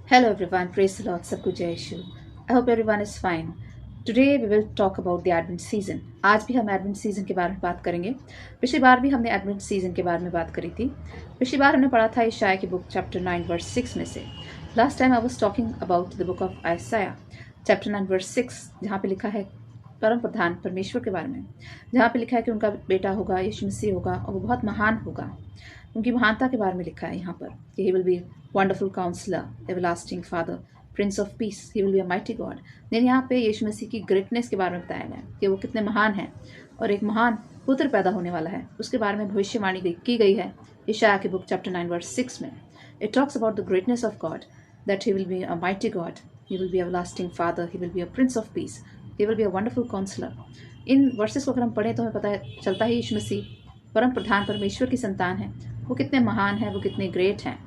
Hello everyone, praise the Lord, सबको जय यीशु। I hope everyone is fine. Today we will talk about the Advent season. आज भी हम Advent season के बारे में बात करेंगे। पिछली बार भी हमने Advent season के बारे में बात करी थी। पिछली बार हमने पढ़ा था ईशाया की बुक चैप्टर 9 वर्स 6 में से। Last time I was talking about the book of Isaiah chapter 9 verse 6 जहाँ पे लिखा है परम प्रधान परमेश्वर के बारे में, जहाँ पे लिखा है कि उनका बेटा होगा, यीशु मसीह होगा और वो बहुत महान होगा। उनकी महानता के बारे में लिखा है यहाँ पर कि he will be wonderful counsellor, everlasting father, prince of peace, he will be a mighty God. लेकिन यहाँ पे यीशु मसीह की ग्रेटनेस के बारे में बताया गया कि वो कितने महान हैं और एक महान पुत्र पैदा होने वाला है, उसके बारे में भविष्यवाणी की गई है ईशाया की बुक चैप्टर 9 वर्स 6 में। It talks about the greatness of God, that he will be a mighty God, he will be everlasting father, he will be a prince of peace, he will be a wonderful counsellor. इन verses को अगर हम पढ़ें तो हमें पता चलता है यीशु मसीह परम प्रधान परमेश्वर की संतान है, वो कितने महान हैं, वो कितने ग्रेट हैं।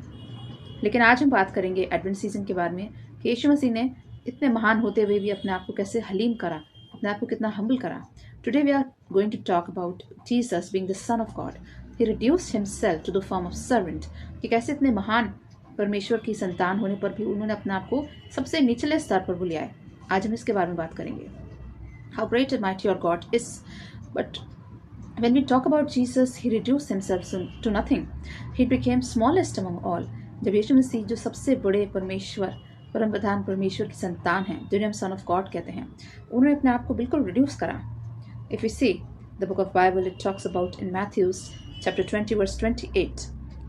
लेकिन आज हम बात करेंगे एडवेंट सीजन के बारे में कि यीशु मसीह ने इतने महान होते हुए भी अपने आप को कैसे हलीम करा, अपने आप को कितना हम्बल करा। Today we are going to talk about Jesus being the son of God. He reduced himself to the form of servant, कि कैसे इतने महान परमेश्वर की संतान होने पर भी उन्होंने अपने आप को सबसे निचले स्तर पर बुलाया है। आज हम इसके बारे में बात करेंगे, how great and mighty your God is. But when we talk about Jesus, he reduced himself to nothing. He became smallest among all. जब यीशु मसीह जो सबसे बड़े परमेश्वर, परम प्रधान परमेश्वर की संतान हैं, जिन्हें हम सन ऑफ गॉड कहते हैं, उन्होंने अपने आप को बिल्कुल रिड्यूस करा। If we see the book of Bible, it talks about in Matthew chapter 20 verse 28.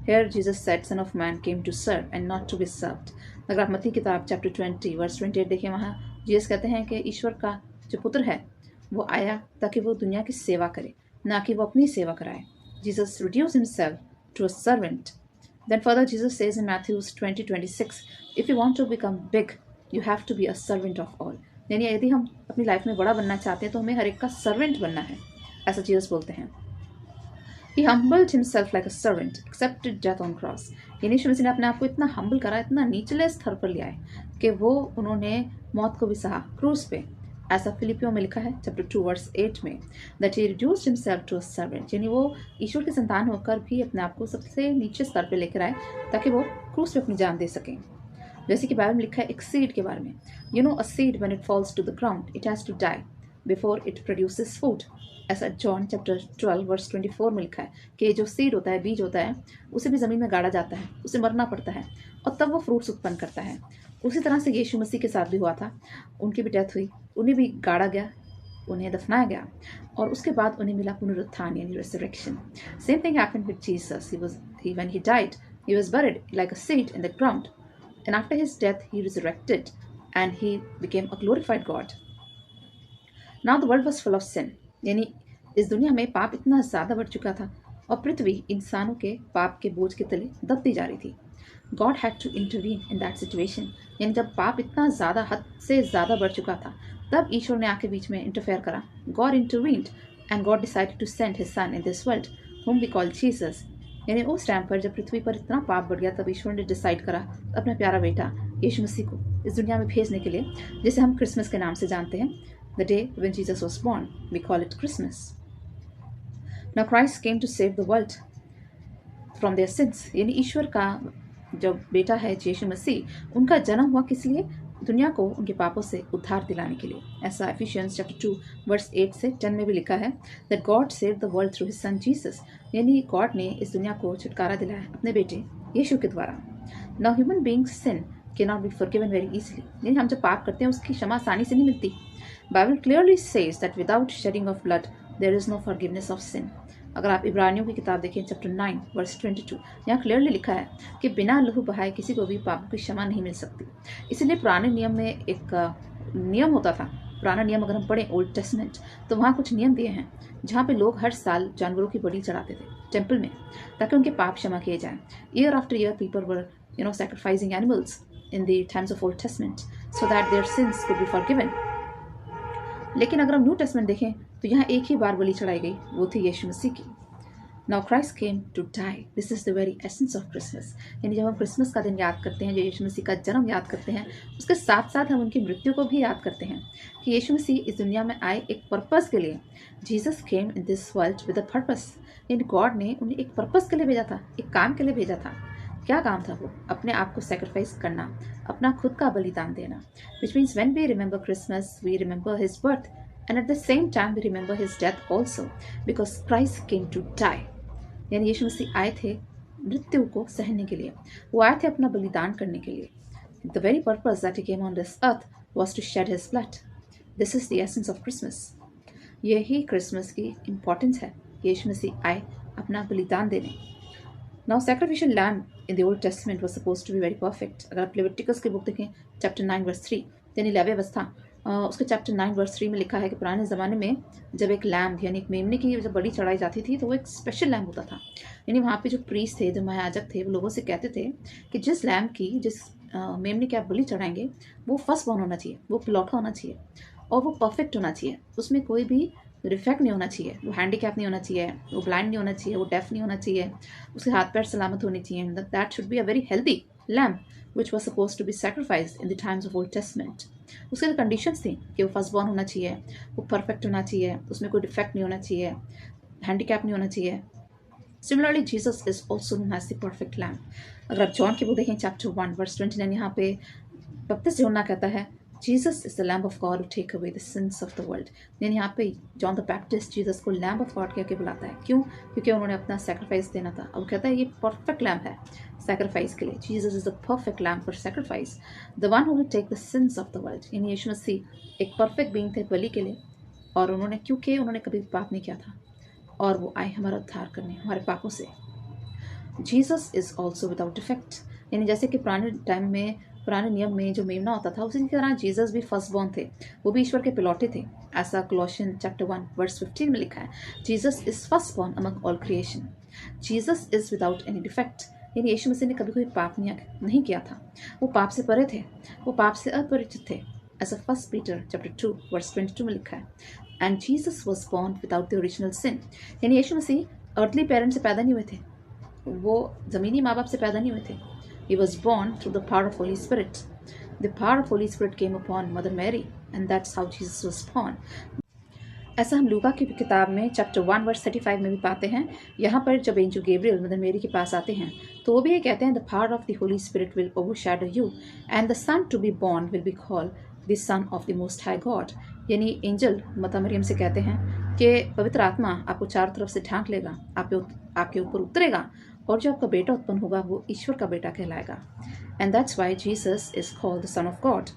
Here Jesus said, Son of Man came to serve and not to be served. अगर आप मत्ती किताब चैप्टर 20 वर्स 28 देखें, वहाँ Jesus कहते हैं कि ईश्वर का जो पुत्र है वो आया ताकि वो दुनिया की सेवा करे, ना कि वो अपनी सेवा कराए। Jesus reduced himself to a servant. Then further Jesus says in Matthew 20:26, if you want to become big, you have to be a servant of all. यानी यदि हम अपनी लाइफ में बड़ा बनना चाहते हैं तो हमें हर एक का सर्वेंट बनना है, ऐसा जीसस बोलते हैं। He humbled himself like a servant, accepted death on cross. यानी यीशु मसीह ने अपने आप को इतना हम्बल करा, इतना निचले स्तर पर लिया है कि वो उन्होंने मौत को भी सहा क्रूस पे। ऐसा फिलिपियों में लिखा है चैप्टर 2 वर्स 8 में, that he reduced himself to a servant. यानी वो ईश्वर की संतान होकर भी अपने आप को सबसे नीचे स्तर पे लेकर आए ताकि वो क्रूस पे अपनी जान दे सकें। जैसे कि बाइबल में लिखा है एक सीड के बारे में, you know a seed when it falls to the ground it has to die before it produces food. ऐसा जॉन चैप्टर 12 वर्स 24 में लिखा है कि जो सीड होता है, बीज होता है, उसे भी ज़मीन में गाड़ा जाता है, उसे मरना पड़ता है और तब वो फ्रूट्स उत्पन्न करता है। उसी तरह से यीशु मसीह के साथ भी हुआ था, उनकी भी डेथ हुई, उन्हें भी गाड़ा गया, उन्हें दफनाया गया और उसके बाद उन्हें मिला पुनरुत्थान यानी रेसरेक्शन। Same thing happened with Jesus. When he died he was buried like a seed in the ground, and after his death he resurrected and he became a glorified God. Now the world was full of sin. यानी इस दुनिया में पाप इतना ज़्यादा बढ़ चुका था और पृथ्वी इंसानों के पाप के बोझ के तले दबती जा रही थी। God had to intervene in that situation. यानी जब पाप इतना ज़्यादा, हद से ज़्यादा बढ़ चुका था, तब ईश्वर ने आके बीच में इंटरफेयर करा। God intervened and God decided to send his son in this world, whom we call Jesus. यानी उस टाइम पर जब पृथ्वी पर इतना पाप बढ़ गया, तब ईश्वर ने डिसाइड करा अपना प्यारा बेटा यीशु मसीह को इस दुनिया में भेजने के लिए, जिसे हम क्रिसमस के नाम से जानते हैं। The day when Jesus was born, we call it Christmas. Now Christ came to save the world from their sins. यानी ईश्वर का जो बेटा है यीशु मसीह, उनका जन्म हुआ किस लिए? दुनिया को उनके पापों से उद्धार दिलाने के लिए। ऐसा एफिशियंस चैप्टर 2 वर्स 8 से 10 में भी लिखा है that God saved the world through his son Jesus. यानी गॉड ने इस दुनिया को छुटकारा दिलाया अपने बेटे यीशु के द्वारा। Now human beings sin cannot be forgiven very easily. यानी हम जब पाप करते हैं उसकी क्षमा आसानी से नहीं मिलती। Bible clearly says that without shedding of blood there is no forgiveness of sin. अगर आप इब्रानियों की किताब देखें चैप्टर 9 वर्स 22, यहाँ क्लियरली लिखा है कि बिना लहू बहाए किसी को भी पापों की क्षमा नहीं मिल सकती। इसलिए पुराने नियम में एक नियम होता था। पुराना नियम अगर हम पढ़ें ओल्ड टेस्टमेंट, तो वहाँ कुछ नियम दिए हैं जहाँ पे लोग हर साल जानवरों की बलि चढ़ाते थे टेम्पल में, ताकि उनके पाप क्षमा किए जाएं। Year after year people were sacrificing animals in the times of Old Testament so that their sins could be forgiven. लेकिन अगर हम न्यू टेस्टमेंट देखें तो यहाँ एक ही बार बलि चढ़ाई गई, वो थी यीशु मसीह की। Now Christ came to die, this is the very essence of Christmas. यानी जब हम क्रिसमस का दिन याद करते हैं, जो यीशु मसीह का जन्म याद करते हैं, उसके साथ साथ हम उनकी मृत्यु को भी याद करते हैं कि यीशु मसीह इस दुनिया में आए एक पर्पस के लिए। Jesus came in this world with a purpose. यानी गॉड ने उन्हें एक पर्पस के लिए भेजा था, एक काम के लिए भेजा था। क्या काम था वो? अपने आप को सेक्रीफाइस करना, अपना खुद का बलिदान देना, which means when we remember Christmas, we remember his birth and at the same time we remember his death also because Christ came to die. यानी यीशु मसीह आए थे मृत्यु को सहने के लिए, वो आए थे अपना बलिदान करने के लिए. The very purpose that he came on this earth was to shed his blood. This is the essence of Christmas. यही क्रिसमस की इम्पोर्टेंस है. यीशु मसीह आए अपना बलिदान देने. Now sacrificial lamb in the Old Testament was supposed to be very perfect. अगर आप Leviticus की बुक देखें चैप्टर 9 वर्स 3, यानी लेवी अवस्था, उसके चैप्टर 9 वर्स 3 में लिखा है कि पुराने ज़माने में जब एक लैम्ब यानी एक मेमने की जब बलि चढ़ाई जाती थी तो वो एक स्पेशल लैम्ब होता था. यानी वहाँ पे जो प्रीस्ट थे, जो महायाजक थे, वो लोगों से कहते थे कि जिस लैम्ब की, जिस मेमने की आप बलि चढ़ाएंगे वो फर्स्ट बॉर्न होना चाहिए, वो पिलौठा होना चाहिए और वो परफेक्ट होना चाहिए, उसमें कोई भी डिफेक्ट नहीं होना चाहिए, वो हैंडीकैप नहीं होना चाहिए, वो ब्लाइंड नहीं होना चाहिए, वो डेफ नहीं होना चाहिए, उसके हाथ पैर सलामत होने चाहिए. That should be a very healthy lamb which was suppose to be sacrificed in the times of Old Testament. उसके जो कंडीशंस थी कि वो फर्स्ट बॉर्न होना चाहिए, वो परफेक्ट होना चाहिए, उसमें कोई डिफेक्ट नहीं होना चाहिए, हैंडीकैप नहीं होना चाहिए. Similarly Jesus is also known as the perfect lamb. अगर आप जॉन की बुक देखें चैप्टर 1 वर्स 29, यहाँ पे बपतिस्मा यूहन्ना कहता है Jesus is the lamb of God who take away the sins of the world. यानी यहाँ पे जॉन द बैप्टिस्ट जीसस को लैम्ब ऑफ गॉड कह के बुलाता है. क्यों? क्योंकि उन्होंने अपना सेक्रीफाइस देना था. अब कहता है ये परफेक्ट लैम्ब है सेक्रीफाइस के लिए. Jesus is the perfect lamb for sacrifice, the one who will take the sins of the world. यानी यीशु मसीह एक परफेक्ट बीइंग थे बलि के लिए, और उन्होंने, क्योंकि उन्होंने कभी पाप नहीं किया था और वो आए हमारा उद्धार करने हमारे पापों से. Jesus is also without defect. यानी जैसे कि पुराने नियम में जो मेमना होता था, उसी की तरह जीसस भी फर्स्ट बॉर्न थे, वो भी ईश्वर के पिलौटे थे. ऐसा कोलोसियन चैप्टर 1 वर्स 15 में लिखा है, Jesus is first born among all creation. Jesus is without any defect. यानी यीशु मसीह ने कभी कोई पाप नहीं किया था, वो पाप से परे थे, वो पाप से अपरिचित थे. ऐसा फर्स्ट पीटर चैप्टर 2 वर्स 22 में लिखा है. And Jesus was born without the original sin. यानी यीशु मसीह अर्थली पेरेंट से पैदा नहीं हुए थे, वो ज़मीनी माँ बाप से पैदा नहीं हुए थे. He was born through the power of Holy Spirit. The power of Holy Spirit came upon Mother Mary, and that's how Jesus was born. ऐसा हम लूका की किताब में चैप्टर 1 वर्स 35 में भी पाते हैं. यहाँ पर जब एंजल गैब्रियल मदर मेरी के पास आते हैं तो वो भी ये कहते हैं, the power of the Holy Spirit will overshadow you and the son to be born will be called the son of the Most High God. यानी एंजल माता मरियम से कहते हैं कि पवित्र आत्मा आपको चारों तरफ से ढांक लेगा, आपके ऊपर उतरेगा, और जो आपका बेटा उत्पन्न होगा वो ईश्वर का बेटा कहलाएगा. And that's why Jesus is called the son of God.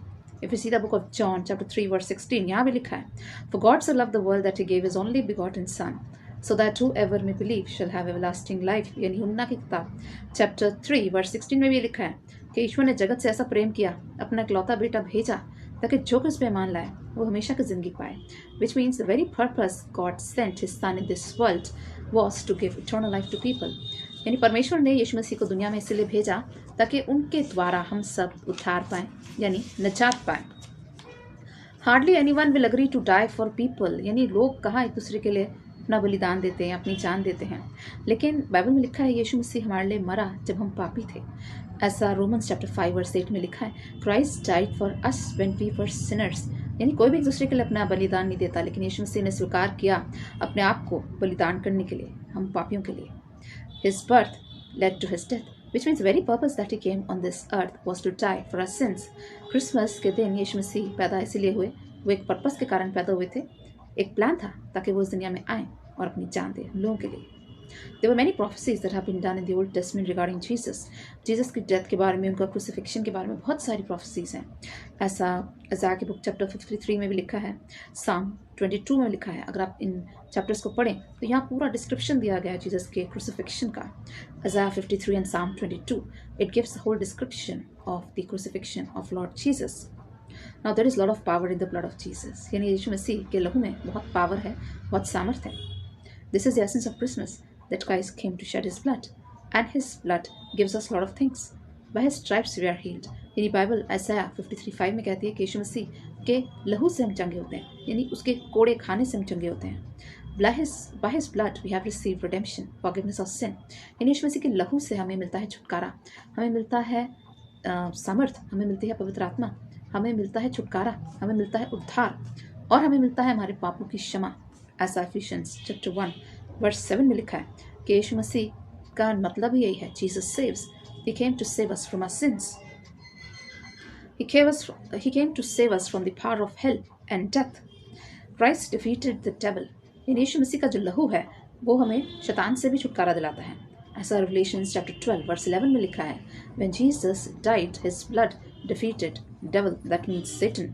If you see the book of John chapter 3 verse 16, यहाँ भी लिखा है, for God so loved the world that he gave his only begotten son so that whoever may believe shall have everlasting life. यानी यूहन्ना की किताब chapter 3 verse 16 में भी लिखा है कि ईश्वर ने जगत से ऐसा प्रेम किया, अपना इकलौता बेटा भेजा ताकि जो कुछ पे मान लाए वो हमेशा की जिंदगी पाए. Which means the very purpose God sent his son in this world was to give eternal life to people. यानी परमेश्वर ने यीशु मसीह को दुनिया में इसलिए भेजा ताकि उनके द्वारा हम सब उद्धार पाएं, यानी निजात पाएं. Hardly anyone will agree to die for people. यानी लोग कहाँ एक दूसरे के लिए अपना बलिदान देते हैं, अपनी जान देते हैं, लेकिन बाइबल में लिखा है यीशु मसीह हमारे लिए मरा जब हम पापी थे. ऐसा रोमन्स चैप्टर 5 वर्स 8 में लिखा है, Christ died for us when we were sinners. यानी कोई भी एक दूसरे के लिए अपना बलिदान नहीं देता, लेकिन यीशु मसीह ने स्वीकार किया अपने आप को बलिदान करने के लिए, हम पापियों के लिए. His birth led to his death, which means the very purpose that he came on this earth was to die for our sins. Christmas के दिन यीशु मसीह पैदा इसलिए हुए, वो एक पर्पस के कारण पैदा हुए थे, एक प्लान था ताकि वो इस दुनिया में आए और अपनी जान दे हम लोगों के लिए. There were many prophecies that have been done in the Old Testament regarding Jesus. Jesus की डेथ के बारे में, उनका क्रूसिफिक्शन के बारे में बहुत सारी प्रोफेसीज हैं. ऐसा अज़ाया की बुक चैप्टर 53 में भी लिखा है, साम 22 में लिखा है. अगर आप इन चैप्टर्स को पढ़ें तो यहाँ पूरा डिस्क्रिप्शन दिया गया है जीसस के क्रूसिफिक्शन का. अज़ाया 53 and Psalm 22, it gives the whole description of the crucifixion of Lord Jesus. Now there is lot of power in the blood of Jesus. यानी यीशु मसीह के लहू में बहुत पावर है, बहुत सामर्थ है. This is the essence of Christmas, that Christ came to shed his blood, and his blood gives us a lot of things. By his stripes we are healed. यानी बाइबल आयसाया 53:5 में कहती है कि यीशु मसीह के लहू से हम चंगे होते हैं, यानी उसके कोड़े खाने से हम चंगे होते हैं. By his blood we have received redemption, forgiveness of sin. यानी यीशु मसीह के लहू से हमें मिलता है छुटकारा, हमें मिलता है सामर्थ, हमें मिलती है पवित्र आत्मा, हमें मिलता है छुटकारा, हमें मिलता है उद्धार, और हमें मिलता है हमारे पापों की क्षमा. ऐसा एफिशिएंस चैप्टर 1 वर्स 7 में लिखा है कि यीशु मसीह का मतलब ही यही है, Jesus saves. He came to save us from our sins. He came to save us from the power of hell and death. Christ defeated the devil. यानी यीशु मसीह का जो लहू है वो हमें शैतान से भी छुटकारा दिलाता है। ऐसा Revelations chapter 12 verse 11 में लिखा है, When Jesus died, his blood defeated devil, that means Satan.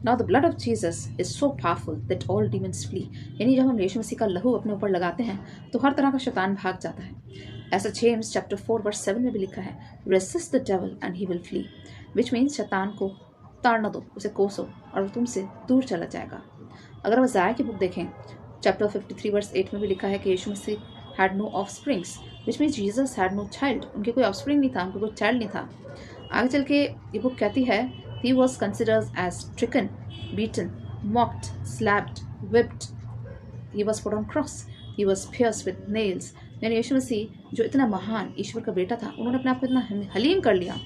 Now the blood of Jesus is so powerful that all demons flee. यानी जब हम यीशु मसीह का लहू अपने ऊपर लगाते हैं तो हर तरह का शैतान भाग जाता है। ऐसा James chapter 4 verse 7 में भी लिखा है, Resist the devil and he will flee, which means शैतान को ताड़ना दो, उसे कोसो और वो तुमसे दूर चला जाएगा। अगर हम इज़ाया की बुक देखें, चैप्टर 53 वर्स 8 में भी लिखा है कि Yeshu Masih had no offsprings, which means Jesus had no child. उनके कोई ऑफस्प्रिंग नहीं था, उनका कोई चाइल्ड नहीं था। आगे चल के ये बुक कहती है, he was considered as stricken, beaten, mocked, slapped, whipped, he was put on cross, he was pierced with nails. यानी यीशु मसीह जो इतना महान ईश्वर का बेटा था, उन्होंने अपने आप को इतना हलीम कर लिया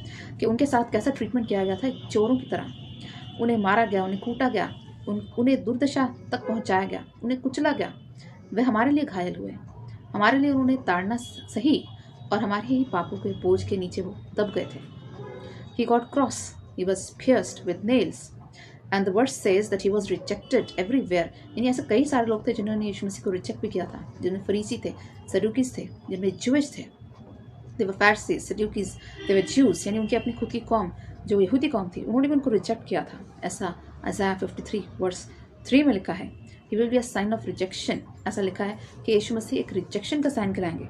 कि उनके साथ कैसा ट्रीटमेंट किया गया था, चोरों की तरह। उन्हें मारा गया, उन्हें कूटा गया, उन्हें दुर्दशा तक पहुंचाया गया, उन्हें कुचला गया। वे हमारे लिए घायल हुए, हमारे लिए उन्होंने ताड़ना सही और हमारे ही पापों के बोझ के नीचे वो दब गए थे। He got cross, he was pierced with nails, and the verse says that he was rejected everywhere. यानी ऐसे कई सारे लोग थे जिन्होंने यीशु मसीह को रिजेक्ट भी किया था, जिनमें फरीसी थे, सदूकीज थे, जिनमें ज्यूइश थे। They were Pharisees, Sadducees, they were Jews, यानी उनकी अपनी खुद की कौम जो यहूदी कौम थी, उन्होंने भी उनको रिजेक्ट किया था। ऐसा Isaiah 53 वर्स 3 में लिखा है, He will be a sign of rejection. ऐसा लिखा है कि यीशु मसीह एक रिजेक्शन का साइन कराएंगे।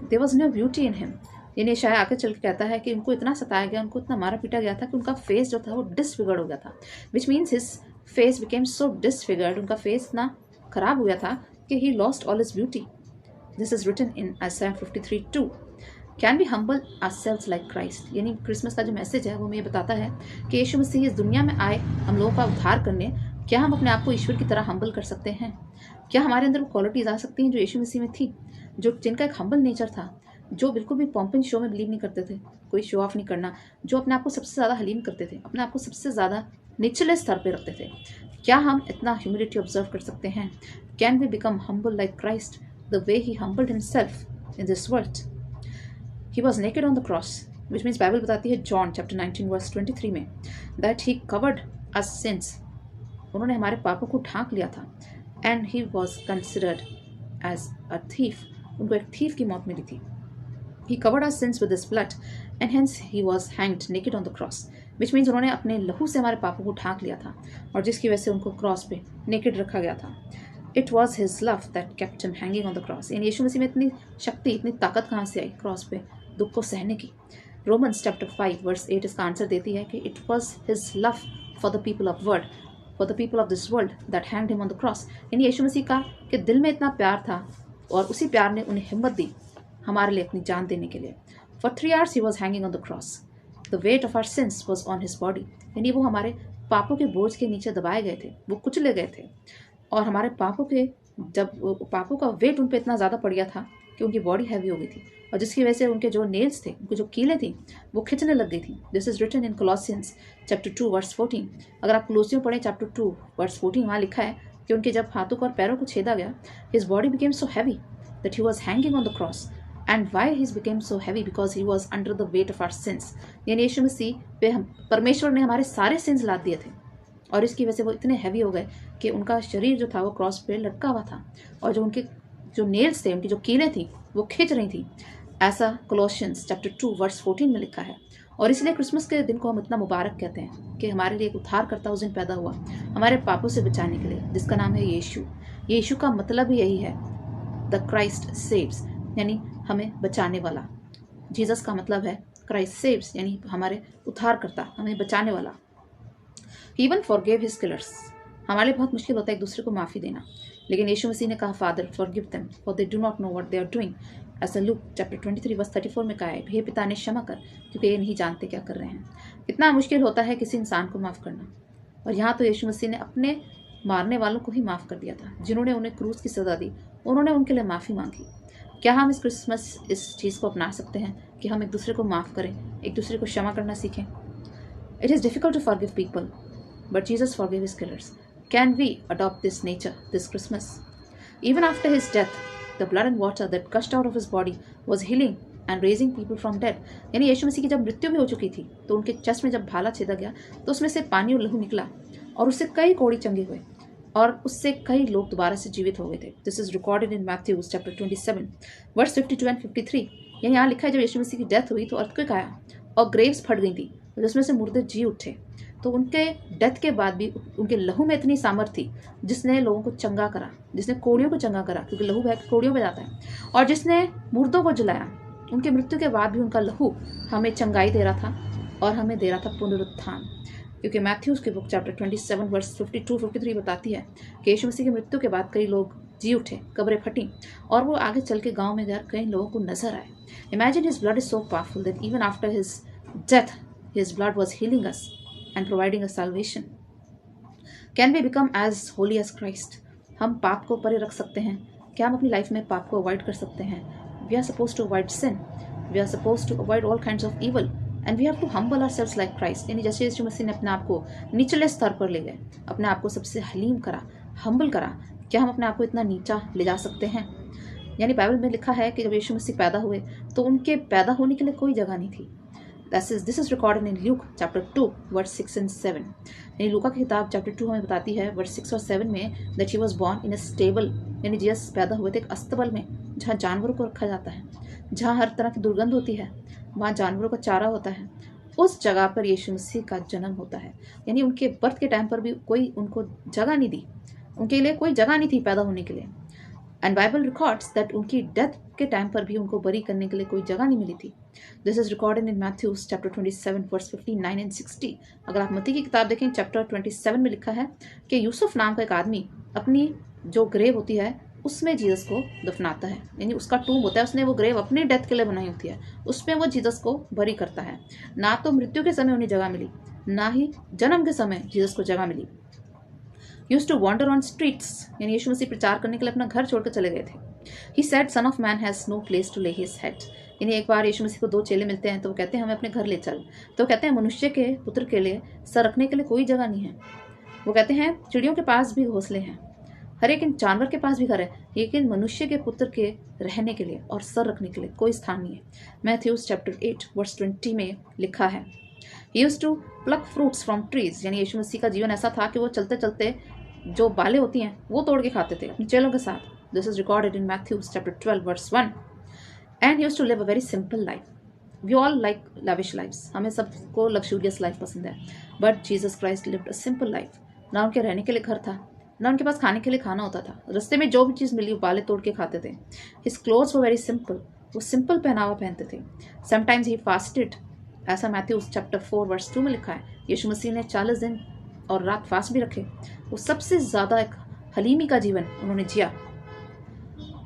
There was no beauty in him. यानी शायद आगे चल के कहता है कि उनको इतना सताया गया, उनको इतना मारा पीटा गया था कि उनका फेस जो था वो डिसफिगर्ड हो गया था, which means his face became so disfigured, उनका फेस इतना खराब हो गया था कि he lost all his beauty. This is written in Isaiah 53:2. Can be humble ourselves like Christ. यानी क्रिसमस का जो मैसेज है वो हमें बताता है कि यीशु मसीह इस दुनिया में आए हम लोगों का उद्धार करने। क्या हम अपने आप को ईश्वर की तरह हम्बल कर सकते हैं? क्या हमारे अंदर वो क्वालिटीज आ सकती हैं जो यीशु मसीह में थी, जो जिनका एक हम्बल नेचर था, जो बिल्कुल भी पॉम्पिंग शो में बिलीव नहीं करते थे, कोई शो ऑफ नहीं करना, जो अपने आप को सबसे ज़्यादा हलीम करते थे, अपने आप को सबसे ज़्यादा निचले स्तर पर रखते थे। क्या हम इतना ह्यूमिलिटी ऑब्जर्व कर सकते हैं? Can we become humble like Christ the way he humbled himself in this world? He was naked on the cross, which means Bible बताती है John chapter 19 verse 23 में that he covered us sins. उन्होंने हमारे पापों को ढांक लिया था। And he was considered as a thief. उनको एक thief की मौत मिली थी। He covered our sins with his blood and hence he was hanged naked on the cross, which means उन्होंने अपने लहू से हमारे पापों को ढांक लिया था और जिसकी वजह से उनको क्रॉस पे नेकेड रखा गया था। It was his love that kept him hanging on the cross. यानी यीशु मसीह में इतनी शक्ति, इतनी ताकत कहाँ से आई क्रॉस पे दुख को सहने की? रोमन्स चैप्टर 5 वर्स 8 इसका आंसर देती है कि it was his love for the people of this world that hanged him on the cross. यानी यीशु मसीह का कि दिल में इतना प्यार था और उसी प्यार ने उन्हें हिम्मत दी हमारे लिए अपनी जान देने के लिए। For 3 hours he was hanging on the cross, the weight of our sins was on his body. यानी वो हमारे पापों के बोझ के नीचे दबाए गए थे, वो कुचले गए थे और हमारे पापों का वेट उन पर इतना ज़्यादा पड़ गया था कि उनकी बॉडी हैवी हो गई थी और जिसकी वजह से उनके जो नेल्स थे, उनकी जो कीलें थी, वो खिंचने लग गई थी। This is written in Colossians chapter 2 verse 14। अगर आप कोलोसियों पढ़ें चैप्टर 2 वर्स 14, वहाँ लिखा है कि उनके जब हाथों को और पैरों को छेदा गया, his body became so heavy that he was hanging on the cross. And why his became so heavy? Because he was under the weight of our sins. यानी यीशु मसीह पे परमेश्वर ने हमारे सारे सिंस लाद दिए थे और इसकी वजह से वो इतने हैवी हो गए कि उनका शरीर जो था वो क्रॉस पे लटका हुआ था और जो उनके जो नेल्स थे, उनकी जो कीलें थी, वो खींच रही थी। ऐसा कोलोसियंस चैप्टर 2 वर्स 14 में लिखा है। और इसलिए क्रिसमस के दिन को हम इतना मुबारक कहते हैं कि हमारे लिए एक उद्धारकर्ता उस दिन पैदा हुआ हमारे पापों से बचाने के लिए, जिसका नाम है यीशु। यीशु का मतलब ही यही है, द क्राइस्ट सेव्स, यानी हमें बचाने वाला। जीसस का मतलब है क्राइस्ट सेव्स, यानी हमारे उद्धारकर्ता, हमें बचाने वाला। ही इवन फॉरगिव हिज किलर्स। हमारे लिए बहुत मुश्किल होता है एक दूसरे को माफ़ी देना, लेकिन यीशु मसीह ने कहा, father forgive them for they do not know what they are doing. ऐसा लूक चैप्टर 23 वर्स 34 में कहा है, हे पिता ने क्षमा कर क्योंकि ये नहीं जानते क्या कर रहे हैं। कितना मुश्किल होता है किसी इंसान को माफ़ करना, और यहाँ तो यीशु मसीह ने अपने मारने वालों को ही माफ़ कर दिया था, जिन्होंने उन्हें क्रूस की सज़ा दी, उन्होंने उनके लिए माफ़ी मांगी। क्या हम इस क्रिसमस इस चीज़ को अपना सकते हैं कि हम एक दूसरे को माफ़ करें, एक दूसरे को क्षमा करना सीखें? It is difficult to forgive people, but Jesus forgive his killers. Can we adopt this nature this Christmas? Even after his death, the blood and water that gushed out of his body was healing and raising people from dead. यानी यीशु मसीह की जब मृत्यु भी हो चुकी थी तो उनके चेस्ट में जब भाला छेदा गया तो उसमें से पानी और लहू निकला और उससे कई कोढ़ी चंगे हुए और उससे कई लोग दोबारा से जीवित हो गए थे। This is recorded in Matthew chapter 27 verse 52 and 53। यानी यहाँ लिखा है जब यीशु मसीह की डेथ हुई तो अर्थक्वेक आया और ग्रेव्स फट गई थी जिसमें से मुर्दे जी उठे। तो उनके डेथ के बाद भी उनके लहू में इतनी सामर्थ थी जिसने लोगों को चंगा करा, जिसने कोड़ियों को चंगा करा, क्योंकि लहू बह के कोड़ियों पे जाता है, और जिसने मुर्दों को जलाया। उनके मृत्यु के बाद भी उनका लहू हमें चंगाई दे रहा था और हमें दे रहा था पुनरुत्थान। क्योंकि मैथ्यूज की बुक चैप्टर 27 वर्स 52-53 बताती है कि यीशु मसीह की मृत्यु के बाद कई लोग जी उठे, कब्रें फटी और वो आगे चल के गाँव में गए, कई लोगों को नजर आए। Imagine his blood is so powerful that even after his death his blood was healing us and providing us salvation. Can we become as holy as Christ? हम पाप को परे रख सकते हैं क्या? हम अपनी लाइफ में पाप को अवॉइड कर सकते हैं? We are supposed to avoid sin. We are supposed to avoid all kinds of evil. And we have to humble ourselves like Christ. यानी जैसे यीशु मसीह ने अपने आप को निचले स्तर पर ले गए, अपने आप को सबसे हलीम करा, हम्बल करा, क्या हम अपने आप को इतना नीचा ले जा सकते हैं? यानी बाइबल में लिखा है कि जब यीशु मसीह पैदा हुए तो उनके पैदा होने के लिए कोई जगह नहीं थी। This is recorded in Luke chapter 2 verse 6 and 7। यानी लूका की किताब चैप्टर 2 हमें बताती है वर्स 6 और 7 में that he was born in a stable, यानी जीसस पैदा हुए थे एक अस्तबल में जहाँ जानवरों को रखा जाता है, जहाँ हर तरह की दुर्गंध होती है, वहाँ जानवरों का चारा होता है। उस जगह पर यीशु मसीह का जन्म होता है। यानी उनके बर्थ के टाइम पर भी कोई उनको जगह नहीं दी, उनके लिए कोई जगह नहीं थी पैदा होने के लिए। एंड बाइबल रिकॉर्ड्स दैट उनकी डेथ के टाइम पर भी उनको बरी करने के लिए कोई जगह नहीं मिली थी। This is recorded in Matthew chapter 27 verse 59 and 60। अगर आप मत्ती की किताब देखें चैप्टर 27 में लिखा है कि यूसुफ नाम का एक आदमी अपनी जो ग्रेव होती है उसमें जीसस को दफनाता है। यानी उसका टूम होता है, उसने वो ग्रेव अपनी डेथ के लिए बनाई होती है, उसमें वो जीसस को बरी करता है। ना तो मृत्यु के समय उन्हें जगह मिली, ना ही जन्म के समय जीसस को जगह मिली। Used to wander on streets, यानी यीशु मसीह प्रचार करने के लिए अपना घर छोड़कर चले गए थे। He said, Son of Man has no place to lay his head। यानी एक बार यीशु मसीह को 2 चेले मिलते हैं तो वो कहते हैं हमें अपने घर ले चल। तो कहते हैं मनुष्य के पुत्र के लिए सर रखने के लिए कोई जगह नहीं है। वो कहते हैं चिड़ियों के पास भी घोंसले हैं, हर एक जानवर के पास भी घर है, लेकिन मनुष्य के पुत्र के रहने के लिए और सर रखने के लिए कोई स्थान नहीं है। मैथ्यूज चैप्टर 8 वर्स 20 में लिखा है He used to pluck fruits from trees। यानी यीशु मसीह का जीवन ऐसा था कि वो चलते चलते जो बालें होती हैं वो तोड़ के खाते थे अपने चेलों के साथ। This is recorded in Matthews chapter 12 verse 1। And he used to live a very simple life. We all like lavish lifes, हमें सबको लग्जूरियस लाइफ पसंद है, but Jesus Christ lived a simple life. ना उनके रहने के लिए घर था, ना उनके पास खाने के लिए खाना होता था, रास्ते में जो भी चीज़ मिली वो बालें तोड़ के खाते थे। His clothes were very simple, वो सिंपल पहनावा पहनते थे। समटाइम्स ही फास्टेड, ऐसा मैथ्यूज चैप्टर 4 वर्स 2 में लिखा है। यीशु मसीह ने 40 दिन और रात फास्ट भी रखे। वो सबसे ज़्यादा एक हलीमी का जीवन उन्होंने जिया।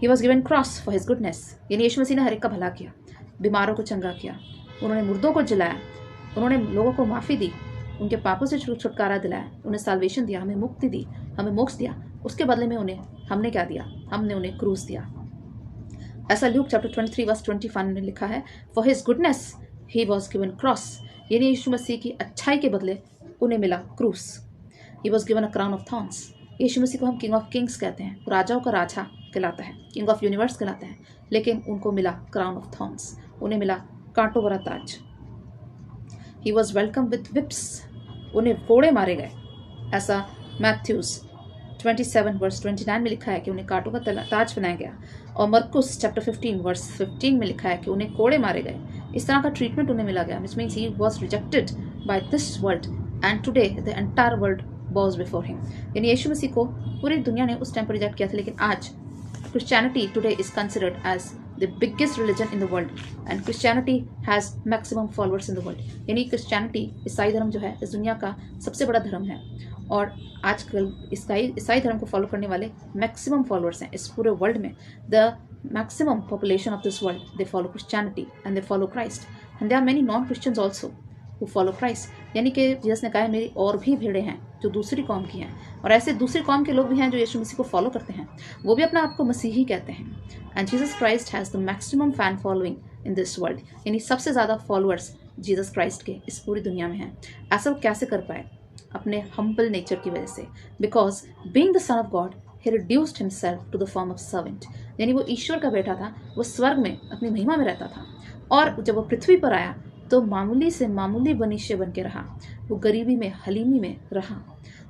He was given cross for his goodness. यानी यीशु मसीह ने हर एक का भला किया, बीमारों को चंगा किया, उन्होंने मुर्दों को जलाया, उन्होंने लोगों को माफ़ी दी, उनके पापों से छुटकारा दिलाया, उन्हें साल्वेशन दिया, हमें मुक्ति दी, हमें मोक्ष दिया। उसके बदले में हमने क्या दिया? हमने उन्हें क्रूस दिया। ऐसा ल्यूक चैप्टर 23 वर्स 21 में लिखा है for his goodness he was given cross. यानी यीशु मसीह की अच्छाई के बदले उन्हें मिला क्रूस। He was given a crown of thorns. Yeshu Masih को हम किंग ऑफ किंग्स कहते हैं, राजाओं का राजा कहलाता है, किंग ऑफ यूनिवर्स कहलाता है, लेकिन उनको मिला क्राउन ऑफ थॉर्न्स, उन्हें मिला कांटों भरा ताज। ही वॉज वेलकम विद विप्स, उन्हें फोड़े मारे गए। ऐसा मैथ्यूज 27 वर्स 29 में लिखा है कि उन्हें कांटों का ताज पहनाया गया। और मरकुस चैप्टर 15 वर्स 15 में लिखा है कि उन्हें कोड़े मारे गए। इस तरह का ट्रीटमेंट उन्हें मिला गया, which means he was rejected by this world and today the entire world bows before him। यानी यीशु मसीह को पूरी दुनिया ने उस टाइम पर रिजेक्ट किया था, लेकिन आज Christianity today is considered as the biggest religion in the world and Christianity has maximum followers in the world। यानी क्रिश्चियनिटी, ईसाई धर्म जो है इस दुनिया का सबसे बड़ा धर्म है और आजकल ईसाई धर्म को फॉलो करने वाले मैक्सिमम फॉलोअर्स हैं इस पूरे वर्ल्ड में। The maximum population of this world they follow Christianity and they follow Christ and there are many non Christians also who follow Christ. यानी कि जीसस ने कहा है मेरी और भी भेड़ें हैं जो दूसरी कौम की हैं, और ऐसे दूसरी कौम के लोग भी हैं जो यीशु मसीह को फॉलो करते हैं, वो भी अपना आपको मसीही कहते हैं। And Jesus Christ has the maximum fan following in this world. यानी सबसे ज़्यादा फॉलोअर्स जीसस क्राइस्ट के इस पूरी दुनिया में हैं। ऐसा वो कैसे कर पाए? अपने हम्बल नेचर की वजह से। Because being the son of God he reduced himself to the form of servant। यानी वो ईश्वर का बेटा था, वो स्वर्ग में अपनी महिमा में रहता था, और जब वो पृथ्वी पर आया तो मामूली से मामूली मनुष्य बन के रहा। वो गरीबी में, हलीमी में रहा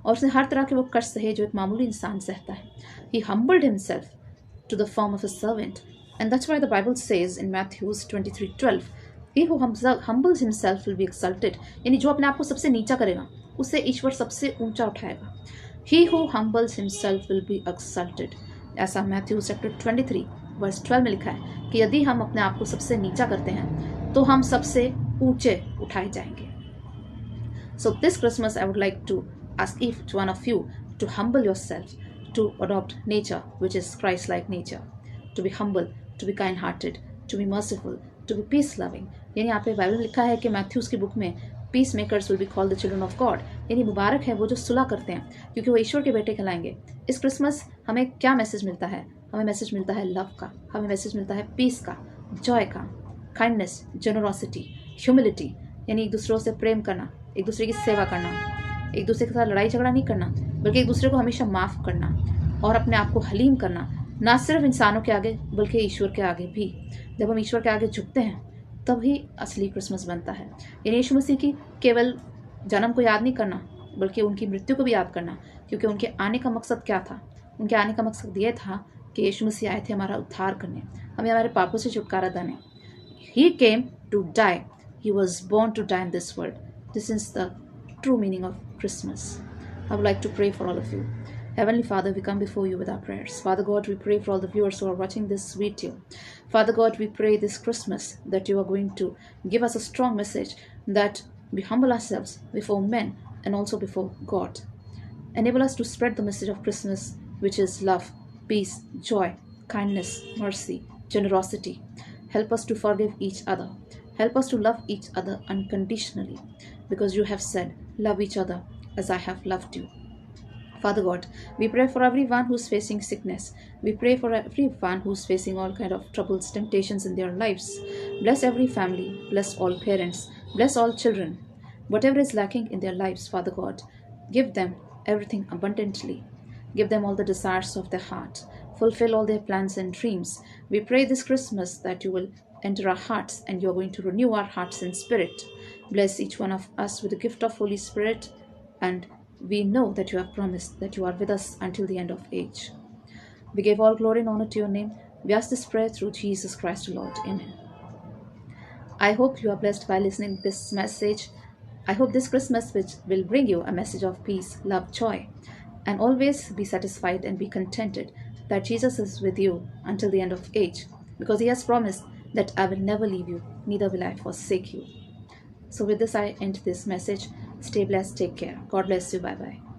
और उसने हर तरह के वो कष्ट सहे जो एक मामूली इंसान सहता है। He humbled himself to the form of a servant. And that's why the Bible says in Matthew 23:12, He who humbles himself will be exalted. यानी जो अपने आप को सबसे नीचा करेगा उसे ईश्वर सबसे ऊंचा उठाएगा। He who humbles himself will be exalted. ऐसा मैथ्यू चैप्टर 23 वर्स 12 में लिखा है कि यदि हम अपने आप को सबसे नीचा करते हैं तो हम सबसे ऊंचे उठाए जाएंगे। So this Christmas I would like to ask each one of you to humble yourself, to adopt nature which is Christ-like nature, to be humble, to be kind-hearted, to be merciful, to be peace-loving. यानी यहाँ पे Bible में लिखा है कि Mathews की book में peace makers will be called the children of God, यानी मुबारक है वो जो सुलह करते हैं क्योंकि वो ईश्वर के बेटे कहलाएंगे। इस क्रिसमस हमें क्या मैसेज मिलता है? हमें मैसेज मिलता है लव का, हमें मैसेज मिलता है पीस का, जॉय का, काइंडनेस, जेनरोसिटी, ह्यूमिलिटी, यानी एक दूसरों से प्रेम करना, एक दूसरे की सेवा करना, एक दूसरे के साथ लड़ाई झगड़ा नहीं करना बल्कि एक दूसरे को हमेशा माफ़ करना और अपने आप को हलीम करना, ना सिर्फ इंसानों के आगे बल्कि ईश्वर के आगे भी। जब हम ईश्वर के आगे झुकते हैं तभी असली क्रिसमस बनता है। यानी यीशु मसीह की केवल जन्म को याद नहीं करना बल्कि उनकी मृत्यु को भी याद करना, क्योंकि उनके आने का मकसद क्या था? उनके आने का मकसद ये था कि यीशु मसीह आए थे हमारा उद्धार करने, हमें हमारे पापों से छुटकारा देने। He came to die. He was born to die in this world. This is the true meaning of Christmas. I would like to pray for all of you. Heavenly Father, we come before you with our prayers. Father God, we pray for all the viewers who are watching this video. Father God, we pray this Christmas that you are going to give us a strong message that we humble ourselves before men and also before God. Enable us to spread the message of Christmas, which is love, peace, joy, kindness, mercy, generosity. Help us to forgive each other. Help us to love each other unconditionally, because you have said, love each other as I have loved you. Father God, we pray for everyone who's facing sickness. We pray for everyone who's facing all kind of troubles, temptations in their lives. Bless every family. Bless all parents. Bless all children. Whatever is lacking in their lives, Father God, give them everything abundantly. Give them all the desires of their heart. Fulfill all their plans and dreams. We pray this Christmas that you will enter our hearts and you are going to renew our hearts in spirit. Bless each one of us with the gift of Holy Spirit, and we know that you have promised that you are with us until the end of age. We give all glory and honor to your name. We ask this prayer through Jesus Christ, Lord. Amen. I hope you are blessed by listening to this message. I hope this Christmas will bring you a message of peace, love, joy, and always be satisfied and be contented that Jesus is with you until the end of age, because he has promised that I will never leave you, neither will I forsake you. So with this, I end this message. Stay blessed. Take care. God bless you. Bye-bye.